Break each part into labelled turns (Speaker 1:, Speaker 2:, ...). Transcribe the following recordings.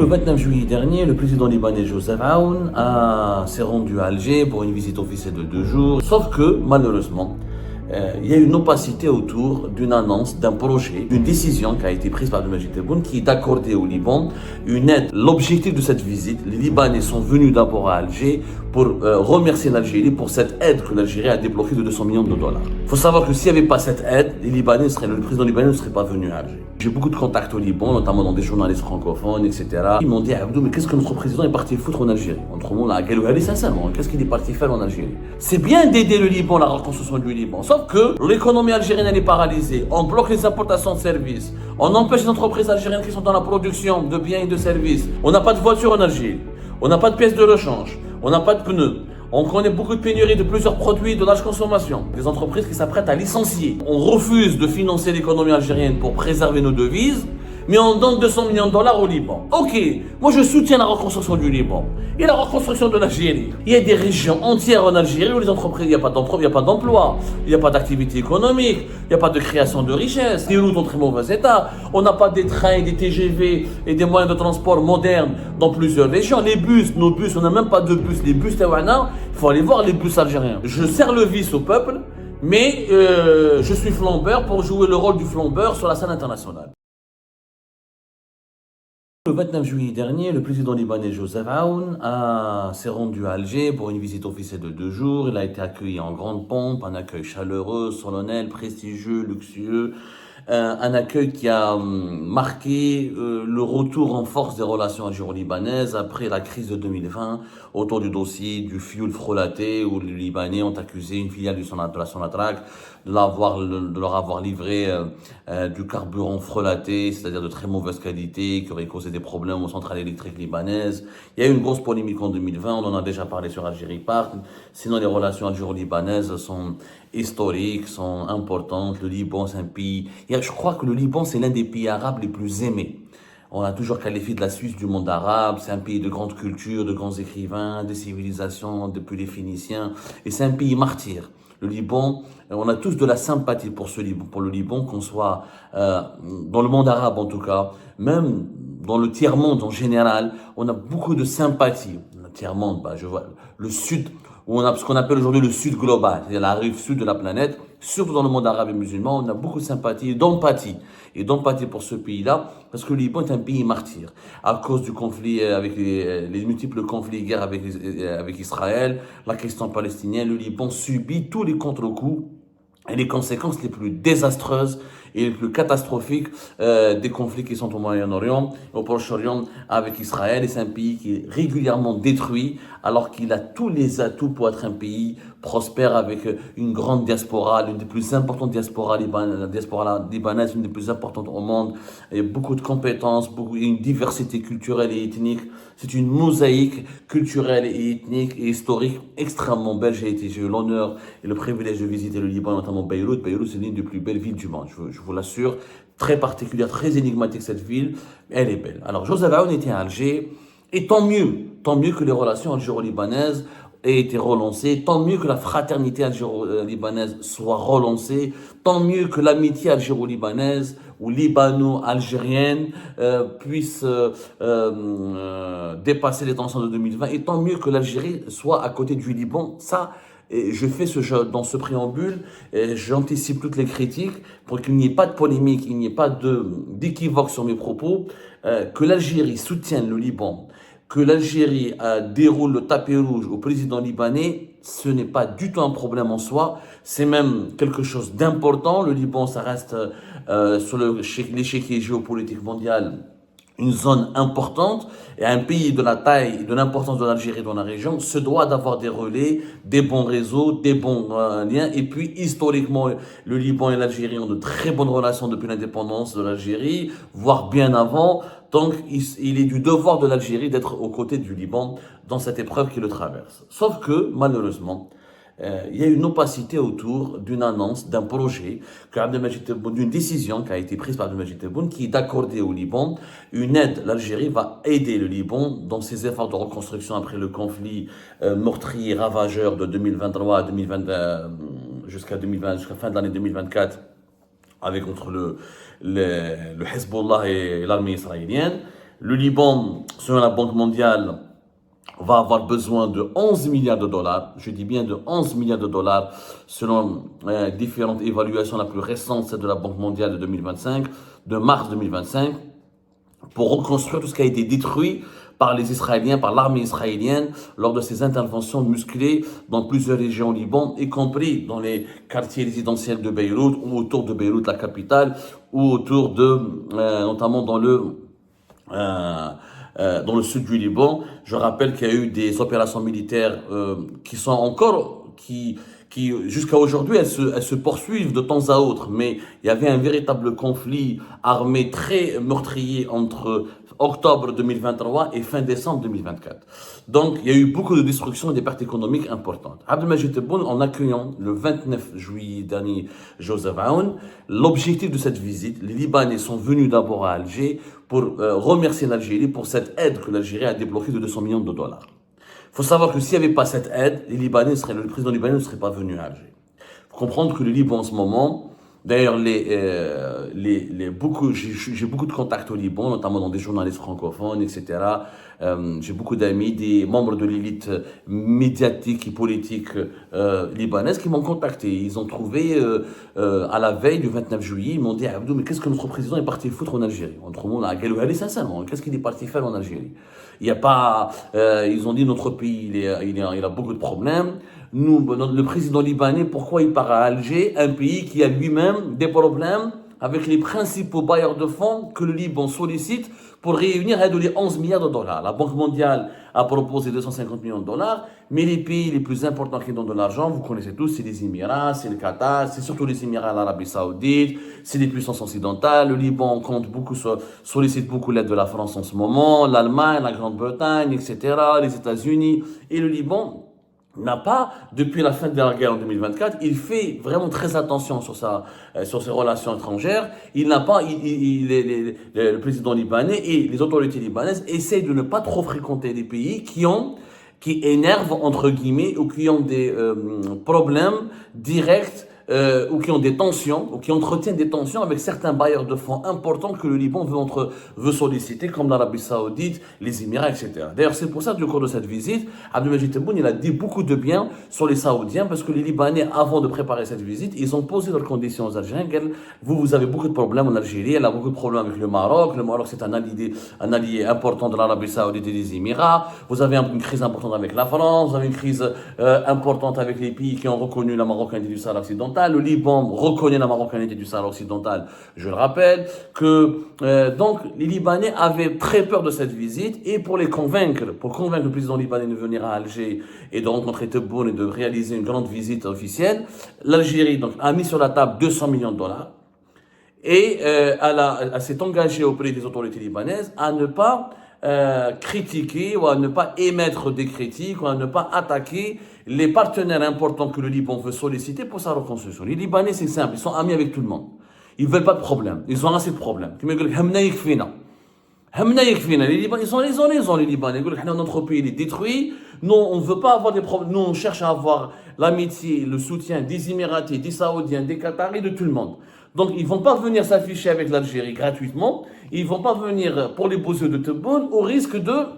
Speaker 1: 29 juillet dernier, le président libanais Joseph Aoun s'est rendu à Alger pour une visite officielle de 2 jours. Sauf que, malheureusement, il y a une opacité autour d'une annonce, d'un projet, d'une décision qui a été prise par Abdelmadjid Tebboune qui est d'accorder au Liban une aide. L'objectif de cette visite, les Libanais sont venus d'abord à Alger pour remercier l'Algérie pour cette aide que l'Algérie a débloquée de 200 millions de dollars. Il faut savoir que s'il n'y avait pas cette aide, le président libanais ne serait pas venu à Alger. J'ai beaucoup de contacts au Liban, notamment dans des journalistes francophones, etc. Ils m'ont dit, Abdou, mais qu'est-ce que notre président est parti foutre en Algérie? Entre nous, là, sincèrement, qu'est-ce qu'il est parti faire en Algérie? C'est bien d'aider le Liban, la reconstruction du Liban, sauf que l'économie algérienne elle est paralysée, on bloque les importations de services, on empêche les entreprises algériennes qui sont dans la production de biens et de services. On n'a pas de voiture en Algérie, on n'a pas de pièces de rechange, on n'a pas de pneus. On connaît beaucoup de pénuries de plusieurs produits de large consommation. Des entreprises qui s'apprêtent à licencier. On refuse de financer l'économie algérienne pour préserver nos devises, mais on donne 200 millions de dollars au Liban. Ok, moi je soutiens la reconstruction du Liban et la reconstruction de l'Algérie. Il y a des régions entières en Algérie où les entreprises, il n'y a pas d'emploi, il n'y a pas d'activité économique, il n'y a pas de création de richesse. Les routes en très mauvais état. On n'a pas des trains, des TGV et des moyens de transport modernes dans plusieurs régions. Les bus, nos bus, on n'a même pas de bus. Les bus Tawana, il faut aller voir les bus algériens. Je sers le vice au peuple, mais je suis flambeur pour jouer le rôle du flambeur sur la scène internationale. Le 29 juillet dernier, le président libanais Joseph Aoun s'est rendu à Alger pour une visite officielle de 2 jours. Il a été accueilli en grande pompe, un accueil chaleureux, solennel, prestigieux, luxueux. Un accueil qui a marqué le retour en force des relations algéro-libanaises après la crise de 2020 autour du dossier du fioul frelaté où les Libanais ont accusé une filiale de la Sonatrach de leur avoir livré du carburant frelaté, c'est-à-dire de très mauvaise qualité, qui aurait causé des problèmes aux centrales électriques libanaises. Il y a eu une grosse polémique en 2020, on en a déjà parlé sur Algérie Part. Sinon, les relations algéro-libanaises sont historiques, sont importantes. Le Liban, c'est un pays... Je crois que le Liban, c'est l'un des pays arabes les plus aimés. On a toujours qualifié de la Suisse du monde arabe. C'est un pays de grande culture, de grands écrivains, des civilisations depuis les Phéniciens. Et c'est un pays martyr. Le Liban, on a tous de la sympathie pour le Liban, qu'on soit dans le monde arabe en tout cas, même dans le tiers-monde en général, on a beaucoup de sympathie. Le tiers-monde, je vois le sud, où on a ce qu'on appelle aujourd'hui le sud global, c'est-à-dire la rive sud de la planète, surtout dans le monde arabe et musulman, on a beaucoup de sympathie et d'empathie pour ce pays-là, parce que le Liban est un pays martyr, à cause du conflit avec les multiples conflits et guerres avec Israël, la question palestinienne, le Liban subit tous les contre-coups et les conséquences les plus désastreuses et les plus catastrophiques des conflits qui sont au Moyen-Orient, au Proche-Orient avec Israël. Et c'est un pays qui est régulièrement détruit alors qu'il a tous les atouts pour être un pays prospère avec une grande diaspora, l'une des plus importantes diasporas libanaises, une des plus importantes au monde, et beaucoup de compétences, une diversité culturelle et ethnique. C'est une mosaïque culturelle et ethnique et historique extrêmement belle. J'ai eu l'honneur et le privilège de visiter le Liban, notamment Beyrouth. Beyrouth, c'est l'une des plus belles villes du monde, je vous l'assure. Très particulière, très énigmatique cette ville, elle est belle. Alors Joseph Aoun était à Alger, et tant mieux que les relations algéro-libanaises aient été relancées, tant mieux que la fraternité algéro-libanaise soit relancée, tant mieux que l'amitié algéro-libanaise ou libano-algérienne puisse dépasser les tensions de 2020, et tant mieux que l'Algérie soit à côté du Liban. Ça, et je fais dans ce préambule, j'anticipe toutes les critiques pour qu'il n'y ait pas de polémique, il n'y ait pas d'équivoque sur mes propos, que l'Algérie soutienne le Liban, que l'Algérie déroule le tapis rouge au président libanais, ce n'est pas du tout un problème en soi, c'est même quelque chose d'important. Le Liban, ça reste sur l'échiquier géopolitique mondial une zone importante, et un pays de la taille et de l'importance de l'Algérie dans la région se doit d'avoir des relais, des bons réseaux, des bons liens. Et puis historiquement, le Liban et l'Algérie ont de très bonnes relations depuis l'indépendance de l'Algérie, voire bien avant. Donc il est du devoir de l'Algérie d'être aux côtés du Liban dans cette épreuve qui le traverse. Sauf que malheureusement, il y a une opacité autour d'une annonce, d'un projet, d'une décision qui a été prise par Abdelmadjid Tebboune qui est d'accorder au Liban une aide. L'Algérie va aider le Liban dans ses efforts de reconstruction après le conflit meurtrier, ravageur de 2023 à 2020, jusqu'à fin de l'année 2024, entre le Hezbollah et l'armée israélienne. Le Liban, selon la Banque mondiale, va avoir besoin de 11 milliards de dollars, je dis bien de 11 milliards de dollars, selon différentes évaluations. La plus récente, celle de la Banque mondiale de 2025, de mars 2025, pour reconstruire tout ce qui a été détruit par les Israéliens, par l'armée israélienne, lors de ces interventions musclées dans plusieurs régions au Liban, y compris dans les quartiers résidentiels de Beyrouth, ou autour de Beyrouth, la capitale, ou autour de, notamment dans le sud du Liban. Je rappelle qu'il y a eu des opérations militaires qui sont encore, qui jusqu'à aujourd'hui, elles se poursuivent de temps à autre. Mais il y avait un véritable conflit armé très meurtrier entre octobre 2023 et fin décembre 2024. Donc, il y a eu beaucoup de destruction et des pertes économiques importantes. Abdelmajid Tebboune, en accueillant le 29 juillet dernier Joseph Aoun, l'objectif de cette visite, les Libanais sont venus d'abord à Alger pour remercier l'Algérie pour cette aide que l'Algérie a débloquée de 200 millions de dollars. Il faut savoir que s'il n'y avait pas cette aide, le président libanais ne serait pas venu à Alger. Il faut comprendre que le Liban en ce moment, d'ailleurs, j'ai beaucoup de contacts au Liban, notamment dans des journalistes francophones, etc. J'ai beaucoup d'amis, des membres de l'élite médiatique et politique libanaise qui m'ont contacté. Ils ont trouvé, à la veille du 29 juillet, ils m'ont dit, Abdou, mais qu'est-ce que notre président est parti foutre en Algérie? Autrement, à Galouali, sincèrement, qu'est-ce qu'il est parti faire en Algérie? Il y a pas, ils ont dit, notre pays, il a beaucoup de problèmes. Nous, le président libanais, pourquoi il part à Alger, un pays qui a lui-même des problèmes avec les principaux bailleurs de fonds que le Liban sollicite pour réunir aide les 11 milliards de dollars. La Banque mondiale a proposé 250 millions de dollars, mais les pays les plus importants qui donnent de l'argent, vous connaissez tous, c'est les Émirats, c'est le Qatar, c'est surtout les Émirats, l'Arabie Saoudite, c'est les puissances occidentales. Le Liban sollicite beaucoup l'aide de la France en ce moment, l'Allemagne, la Grande-Bretagne, etc., les États-Unis. Et le Liban n'a pas, depuis la fin de la guerre en 2024, il fait vraiment très attention sur ses relations étrangères. Il n'a pas, le président libanais et les autorités libanaises essayent de ne pas trop fréquenter des pays qui énervent, entre guillemets, ou qui ont des problèmes directs, ou qui ont des tensions, ou qui entretiennent des tensions avec certains bailleurs de fonds importants que le Liban veut solliciter, comme l'Arabie Saoudite, les Émirats, etc. D'ailleurs, c'est pour ça, du cours de cette visite, Abdelmajid Tebboune, il a dit beaucoup de bien sur les Saoudiens, parce que les Libanais, avant de préparer cette visite, ils ont posé leurs conditions aux Algériens. Vous avez beaucoup de problèmes en Algérie, elle a beaucoup de problèmes avec le Maroc. Le Maroc, c'est un allié important de l'Arabie Saoudite et des Émirats. Vous avez une crise importante avec la France, vous avez une crise importante avec les pays qui ont reconnu la marocanité du Sahara occidental. Le Liban reconnaît la marocanité du Sahara occidental, je le rappelle, donc les Libanais avaient très peur de cette visite, et pour convaincre le président libanais de venir à Alger et de rencontrer Tebboune et de réaliser une grande visite officielle, l'Algérie donc a mis sur la table 200 millions de dollars et elle s'est engagée auprès des autorités libanaises à ne pas critiquer ou à ne pas émettre des critiques ou à ne pas attaquer les partenaires importants que le Liban veut solliciter pour sa reconstruction. Les Libanais, c'est simple, ils sont amis avec tout le monde. Ils veulent pas de problème. Ils ont assez de problèmes. Les Libanais, ils ont les Libanais. Notre pays est détruit. Nous, on veut pas avoir des problèmes. Nous, on cherche à avoir l'amitié, le soutien des Émiratis, des Saoudiens, des Qataris, de tout le monde. Donc, ils vont pas venir s'afficher avec l'Algérie gratuitement. Ils vont pas venir pour les beaux yeux de Tebboune au risque de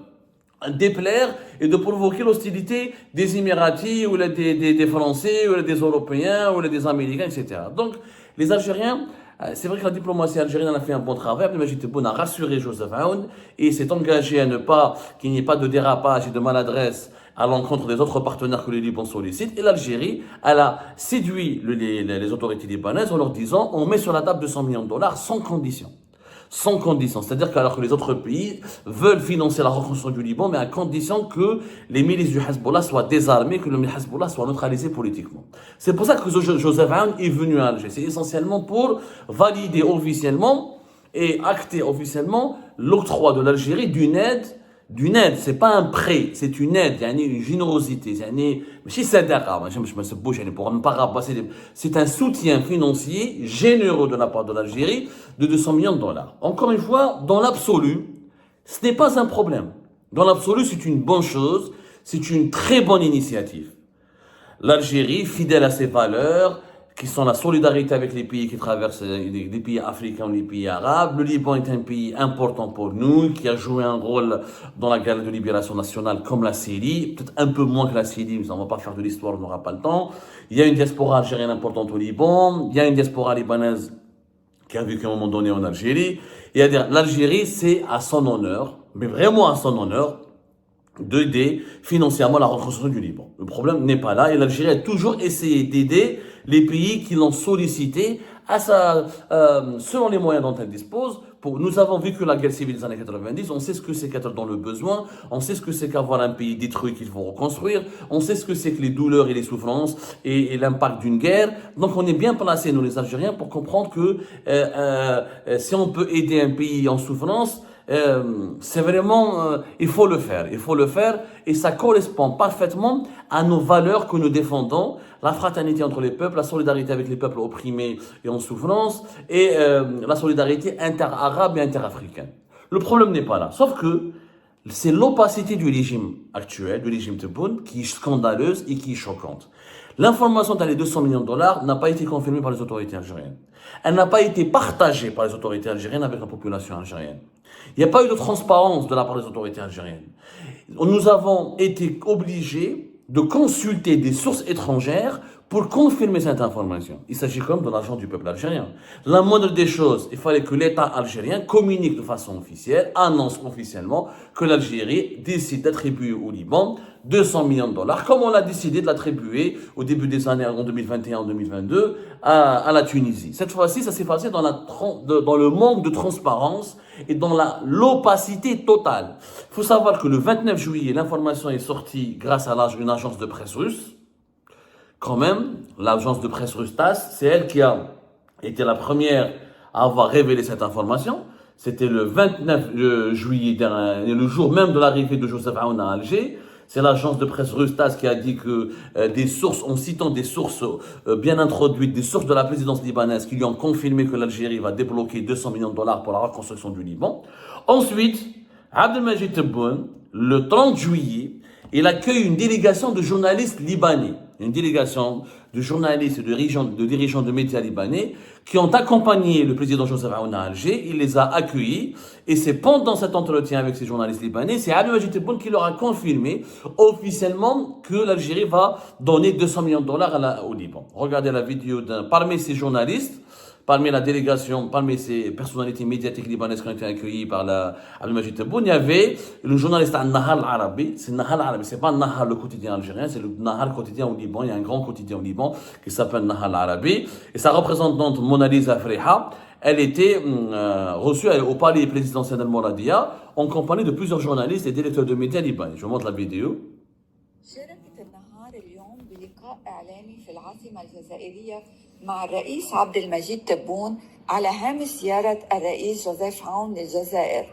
Speaker 1: déplaire et de provoquer l'hostilité des Émiratis ou des Français ou des Européens ou des Américains, etc. Donc, les Algériens, c'est vrai que la diplomatie algérienne a fait un bon travail. Abdelmajid Tebboune a rassuré Joseph Aoun et s'est engagé à ne pas qu'il n'y ait pas de dérapage et de maladresse à l'encontre des autres partenaires que le Liban sollicite. Et l'Algérie, elle a séduit les autorités libanaises en leur disant on met sur la table 200 millions de dollars sans condition. Sans condition. C'est-à-dire qu'alors que les autres pays veulent financer la reconstruction du Liban, mais à condition que les milices du Hezbollah soient désarmées, que le Hezbollah soit neutralisé politiquement. C'est pour ça que Joseph Aoun est venu à Alger. C'est essentiellement pour valider officiellement et acter officiellement l'octroi de l'Algérie d'une aide, c'est pas un prêt, c'est une aide, une générosité, pour ne pas rabasser, c'est un soutien financier généreux de la part de l'Algérie de 200 millions de dollars. Encore une fois, dans l'absolu, ce n'est pas un problème. Dans l'absolu, c'est une bonne chose, c'est une très bonne initiative. L'Algérie, fidèle à ses valeurs, qui sont la solidarité avec les pays qui traversent les pays africains ou les pays arabes. Le Liban est un pays important pour nous, qui a joué un rôle dans la guerre de libération nationale comme la Syrie, peut-être un peu moins que la Syrie, mais on ne va pas faire de l'histoire, on n'aura pas le temps. Il y a une diaspora algérienne importante au Liban, il y a une diaspora libanaise qui a vécu à un moment donné en Algérie. Et à dire, l'Algérie, c'est à son honneur, mais vraiment à son honneur, d'aider financièrement la reconstruction du Liban. Le problème n'est pas là et l'Algérie a toujours essayé d'aider les pays qui l'ont sollicité selon les moyens dont elle dispose. Nous avons vécu la guerre civile des années 90, on sait ce que c'est qu'être dans le besoin, on sait ce que c'est qu'avoir un pays détruit qu'il faut reconstruire, on sait ce que c'est que les douleurs et les souffrances et l'impact d'une guerre. Donc on est bien placés, nous les Algériens, pour comprendre que si on peut aider un pays en souffrance, c'est vraiment, il faut le faire et ça correspond parfaitement à nos valeurs que nous défendons, la fraternité entre les peuples, la solidarité avec les peuples opprimés et en souffrance et la solidarité inter-arabe et inter-africaine. Le problème n'est pas là, sauf que c'est l'opacité du régime actuel, du régime Tebboune, qui est scandaleuse et qui est choquante. L'information dans les 200 millions de dollars n'a pas été confirmée par les autorités algériennes. Elle n'a pas été partagée par les autorités algériennes avec la population algérienne. Il n'y a pas eu de transparence de la part des autorités algériennes. Nous avons été obligés de consulter des sources étrangères pour confirmer cette information. Il s'agit comme de l'argent du peuple algérien. La moindre des choses, il fallait que l'État algérien communique de façon officielle, annonce officiellement que l'Algérie décide d'attribuer au Liban 200 millions de dollars, comme on a décidé de l'attribuer au début des années en 2021, en 2022, à la Tunisie. Cette fois-ci, ça s'est passé dans le manque de transparence et dans l'opacité totale. Il faut savoir que le 29 juillet, l'information est sortie grâce à une agence de presse russe. Quand même, l'agence de presse russe TASS, c'est elle qui a été la première à avoir révélé cette information. C'était le 29 juillet dernier, le jour même de l'arrivée de Joseph Aoun à Alger. C'est l'agence de presse russe TASS qui a dit que des sources, en citant des sources bien introduites, des sources de la présidence libanaise qui lui ont confirmé que l'Algérie va débloquer 200 millions de dollars pour la reconstruction du Liban. Ensuite, Abdelmajid Tebboune, le 30 juillet, il accueille une délégation de journalistes libanais, une délégation de journalistes et de dirigeants de médias libanais qui ont accompagné le président Joseph Aoun à Alger. Il les a accueillis et c'est pendant cet entretien avec ces journalistes libanais, c'est Abdelmajid Tebboune qui leur a confirmé officiellement que l'Algérie va donner 200 millions de dollars au Liban. Regardez la vidéo parmi ces journalistes, parmi la délégation, parmi ces personnalités médiatiques libanaises qui ont été accueillies par Abdelmajid Tebboune, il y avait le journaliste Nahar al-Arabi. C'est Nahar al-Arabi, c'est pas Nahar le quotidien algérien, c'est le Nahar quotidien au Liban. Il y a un grand quotidien au Liban qui s'appelle Nahar al-Arabi. Et sa représentante Monalisa Freha, elle était reçue au palais présidentiel al-Mouradia en compagnie de plusieurs journalistes et directeurs de médias libanais. Je vous montre la vidéo.
Speaker 2: مع الرئيس عبد المجيد تبون على هامش زيارة الرئيس جوزيف عون للجزائر.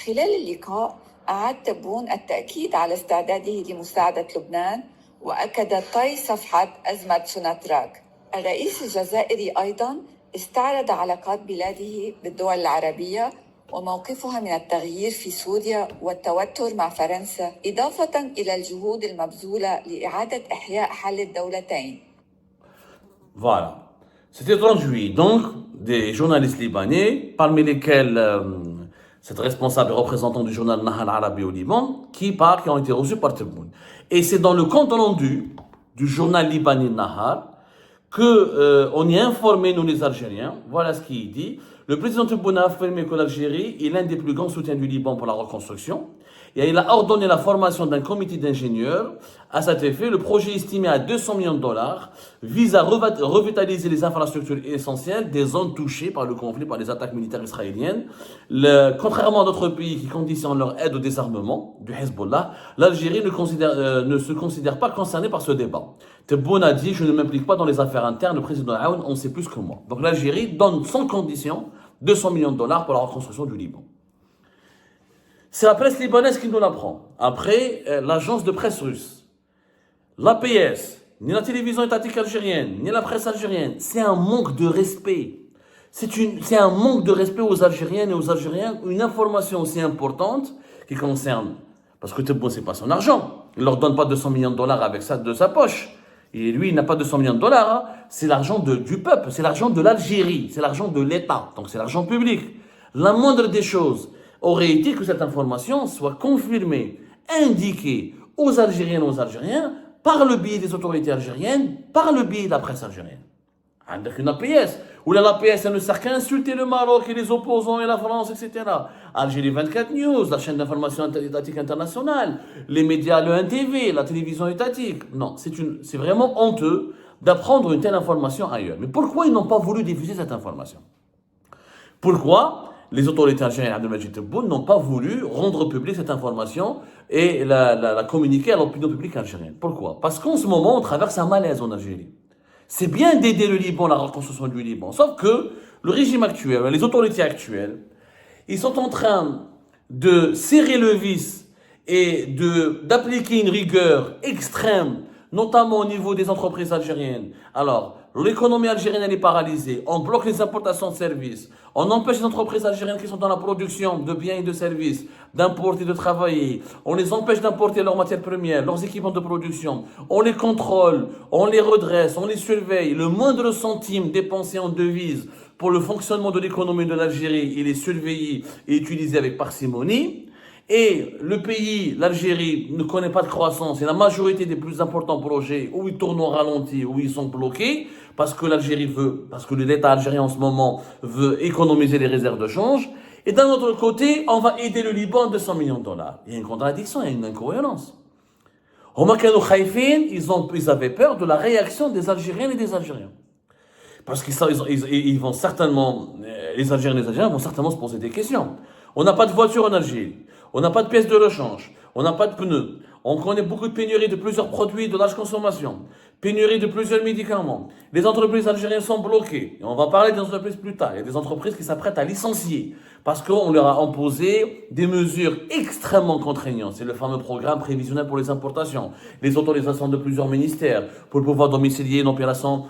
Speaker 2: خلال اللقاء أعاد تبون التأكيد على استعداده لمساعدة لبنان وأكد طي صفحة أزمة سوناتراك. الرئيس الجزائري أيضا استعرض علاقات بلاده بالدول العربية وموقفها من التغيير في سوريا والتوتر مع فرنسا إضافة إلى الجهود المبذولة لإعادة إحياء حل الدولتين.
Speaker 1: Voilà. C'était le 30 juillet. Donc, des journalistes libanais, parmi lesquels cette responsable et représentant du journal Nahar al-Arabi au Liban, qui ont été reçus par Tebboune. Et c'est dans le compte rendu du journal libanais Nahar que on y a informé, nous les Algériens. Voilà ce qu'il dit. Le président Tebboune a affirmé que l'Algérie est l'un des plus grands soutiens du Liban pour la reconstruction. Et il a ordonné la formation d'un comité d'ingénieurs. À cet effet, le projet estimé à 200 millions de dollars vise à revitaliser les infrastructures essentielles des zones touchées par le conflit, par les attaques militaires israéliennes. Contrairement à d'autres pays qui conditionnent leur aide au désarmement du Hezbollah, l'Algérie ne se considère pas concernée par ce débat. Tebboune a dit « Je ne m'implique pas dans les affaires internes, le président Aoun en sait plus que moi ». Donc l'Algérie donne sans condition 200 millions de dollars pour la reconstruction du Liban. C'est la presse libanaise qui nous l'apprend. Après, l'agence de presse russe, l'APS, ni la télévision étatique algérienne, ni la presse algérienne, c'est un manque de respect. C'est un manque de respect aux Algériennes et aux Algériens. Une information aussi importante qui concerne, parce que Tebboune, c'est pas son argent. Il leur donne pas 200 millions de dollars avec ça de sa poche. Et lui, il n'a pas 200 millions de dollars, hein. C'est l'argent du peuple, c'est l'argent de l'Algérie, c'est l'argent de l'État, donc c'est l'argent public. La moindre des choses aurait été que cette information soit confirmée, indiquée aux Algériennes et aux Algériens par le biais des autorités algériennes, par le biais de la presse algérienne. Avec une APS, où l'APS elle ne sert qu'à insulter le Maroc et les opposants et la France, etc. Algérie 24 News, la chaîne d'information étatique internationale, les médias, le 1TV, la télévision étatique. Non, c'est vraiment honteux d'apprendre une telle information ailleurs. Mais pourquoi ils n'ont pas voulu diffuser cette information? Pourquoi les autorités algériennes Abdelmajid Tebboune n'ont pas voulu rendre publique cette information et la communiquer à l'opinion publique algérienne? Pourquoi? Parce qu'en ce moment, on traverse un malaise en Algérie. C'est bien d'aider le Liban, la reconstruction du Liban. Sauf que le régime actuel, les autorités actuelles, ils sont en train de serrer le vis et d'appliquer une rigueur extrême, notamment au niveau des entreprises algériennes. Alors, l'économie algérienne elle est paralysée, on bloque les importations de services, on empêche les entreprises algériennes qui sont dans la production de biens et de services d'importer, de travailler, on les empêche d'importer leurs matières premières, leurs équipements de production, on les contrôle, on les redresse, on les surveille, le moindre centime dépensé en devises pour le fonctionnement de l'économie de l'Algérie, il est surveillé et utilisé avec parcimonie. Et le pays, l'Algérie, ne connaît pas de croissance et la majorité des plus importants projets, où ils tournent au ralenti, où ils sont bloqués, parce que l'Algérie veut, parce que l'État algérien en ce moment veut économiser les réserves de change. Et d'un autre côté, on va aider le Liban à 200 millions de dollars. Il y a une contradiction, il y a une incohérence. Ils avaient peur de la réaction des Algériennes et des Algériens. Parce qu'ils vont certainement, les Algériens et les Algériens vont certainement se poser des questions. On n'a pas de voiture en Algérie. On n'a pas de pièces de rechange, on n'a pas de pneus, on connaît beaucoup de pénuries de plusieurs produits de large consommation, pénurie de plusieurs médicaments. Les entreprises algériennes sont bloquées. Et on va parler des entreprises plus tard. Il y a des entreprises qui s'apprêtent à licencier parce qu'on leur a imposé des mesures extrêmement contraignantes. C'est le fameux programme prévisionnel pour les importations, les autorisations de plusieurs ministères pour pouvoir domicilier une opération,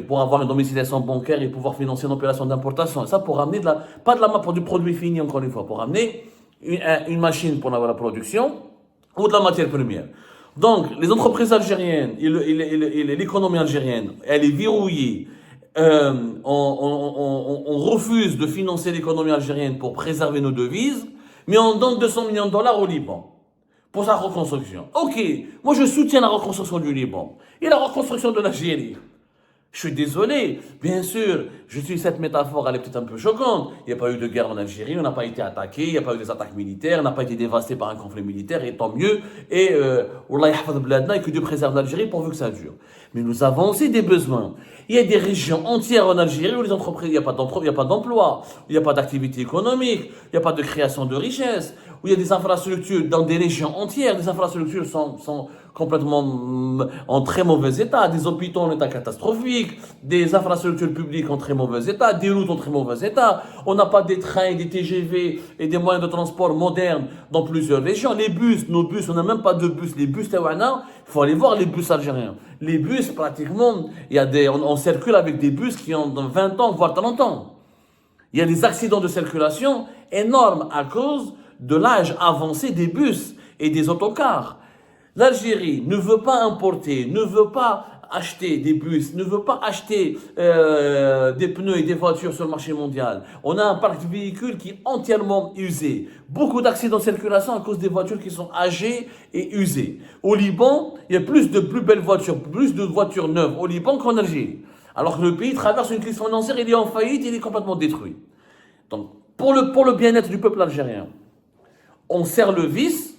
Speaker 1: pour avoir une domiciliation bancaire et pouvoir financer une opération d'importation. Et ça pour amener pas pour du produit fini encore une fois, pour amener une machine pour la production ou de la matière première. Donc, les entreprises algériennes et l'économie algérienne, elle est verrouillée. On refuse de financer l'économie algérienne pour préserver nos devises, mais on donne 200 millions de dollars au Liban pour sa reconstruction. Ok, moi je soutiens la reconstruction du Liban et la reconstruction de l'Algérie. Je suis désolé, bien sûr, j'utilise cette métaphore, elle est peut-être un peu choquante. Il n'y a pas eu de guerre en Algérie, on n'a pas été attaqué, il n'y a pas eu des attaques militaires, on n'a pas été dévasté par un conflit militaire, et tant mieux. Et Wallah yahfaz bladna, et que Dieu préserve l'Algérie pourvu que ça dure. Mais nous avons aussi des besoins. Il y a des régions entières en Algérie où les entreprises, il n'y a pas d'emploi, il n'y a pas d'activité économique, il n'y a pas de création de richesse, où il y a des infrastructures dans des régions entières, des infrastructures sont complètement en très mauvais état, des hôpitaux en état catastrophique, des infrastructures publiques en très mauvais état, des routes en très mauvais état, on n'a pas des trains, des TGV et des moyens de transport modernes dans plusieurs régions. Les bus, nos bus, on n'a même pas de bus, les bus Tawana, il faut aller voir les bus algériens. Les bus, pratiquement, on circule avec des bus qui ont 20 ans, voire 30 ans. Il y a des accidents de circulation énormes à cause de l'âge avancé des bus et des autocars. L'Algérie ne veut pas importer, ne veut pas acheter des bus, ne veut pas acheter des pneus et des voitures sur le marché mondial. On a un parc de véhicules qui est entièrement usé. Beaucoup d'accidents de circulation à cause des voitures qui sont âgées et usées. Au Liban, il y a plus belles voitures, plus de voitures neuves au Liban qu'en Algérie. Alors que le pays traverse une crise financière, il est en faillite, il est complètement détruit. Donc, pour le bien-être du peuple algérien, on serre le vis,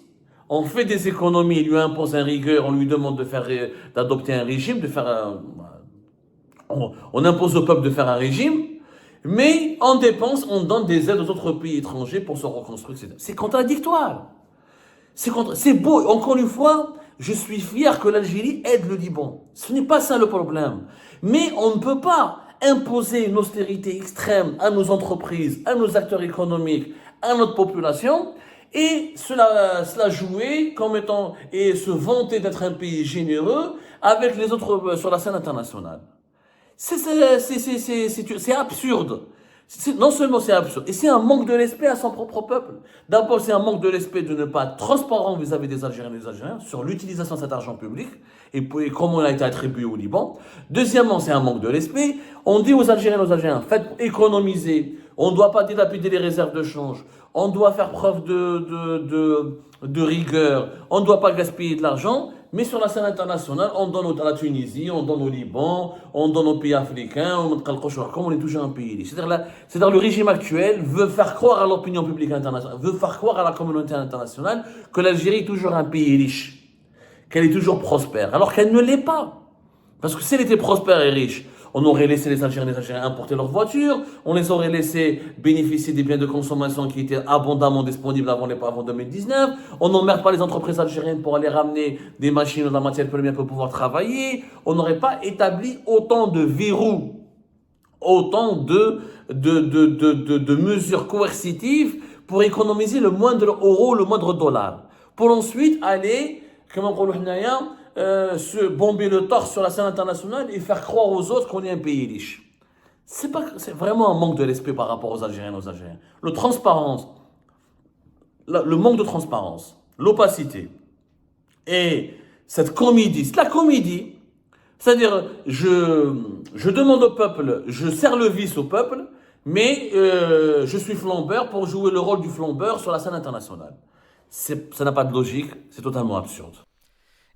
Speaker 1: on fait des économies, il lui impose un rigueur, on lui demande d'adopter un régime, on impose au peuple de faire un régime, mais en dépense, on donne des aides aux autres pays étrangers pour se reconstruire, etc. C'est contradictoire. C'est beau. Encore une fois, je suis fier que l'Algérie aide le Liban. Ce n'est pas ça le problème. Mais on ne peut pas imposer une austérité extrême à nos entreprises, à nos acteurs économiques, à notre population, et cela jouer comme étant, et se vanter d'être un pays généreux avec les autres sur la scène internationale. C'est absurde. Non seulement c'est absurde, et c'est un manque de respect à son propre peuple. D'abord, c'est un manque de respect de ne pas être transparent vis-à-vis des Algériens et des Algériens sur l'utilisation de cet argent public et comment il a été attribué au Liban. Deuxièmement, c'est un manque de respect. On dit aux Algériens et aux Algériens, faites économiser, on ne doit pas dilapider les réserves de change, on doit faire preuve de rigueur, on ne doit pas gaspiller de l'argent. Mais sur la scène internationale, on donne à la Tunisie, on donne au Liban, on donne aux pays africains, comme on est toujours un pays riche. C'est-à-dire le régime actuel veut faire croire à l'opinion publique internationale, veut faire croire à la communauté internationale que l'Algérie est toujours un pays riche, qu'elle est toujours prospère, alors qu'elle ne l'est pas. Parce que si elle était prospère et riche, on aurait laissé les Algériens importer leurs voitures, on les aurait laissés bénéficier des biens de consommation qui étaient abondamment disponibles avant 2019, on n'emmerde pas les entreprises algériennes pour aller ramener des machines ou de la matière première pour pouvoir travailler, on n'aurait pas établi autant de verrous, autant de mesures coercitives pour économiser le moindre euro, le moindre dollar. Pour ensuite aller, comment on dit, se bomber le torse sur la scène internationale et faire croire aux autres qu'on est un pays riche. C'est vraiment un manque de respect par rapport aux Algériens et aux Algériens. Le manque de transparence, l'opacité et cette comédie, c'est la comédie. C'est-à-dire, je demande au peuple, je serre le vice au peuple, mais je suis flambeur pour jouer le rôle du flambeur sur la scène internationale. Ça n'a pas de logique, c'est totalement absurde.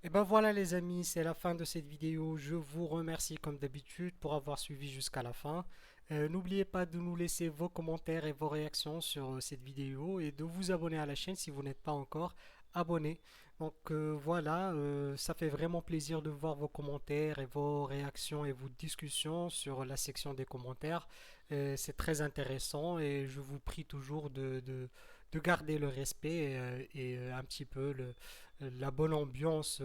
Speaker 3: Et ben voilà les amis, c'est la fin de cette vidéo. Je vous remercie comme d'habitude pour avoir suivi jusqu'à la fin. N'oubliez pas de nous laisser vos commentaires et vos réactions sur cette vidéo et de vous abonner à la chaîne si vous n'êtes pas encore abonné. Donc voilà, ça fait vraiment plaisir de voir vos commentaires et vos réactions et vos discussions sur la section des commentaires. C'est très intéressant et je vous prie toujours de garder le respect et un petit peu la bonne ambiance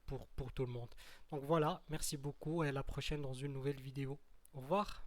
Speaker 3: pour tout le monde. Donc voilà, merci beaucoup et à la prochaine dans une nouvelle vidéo. Au revoir.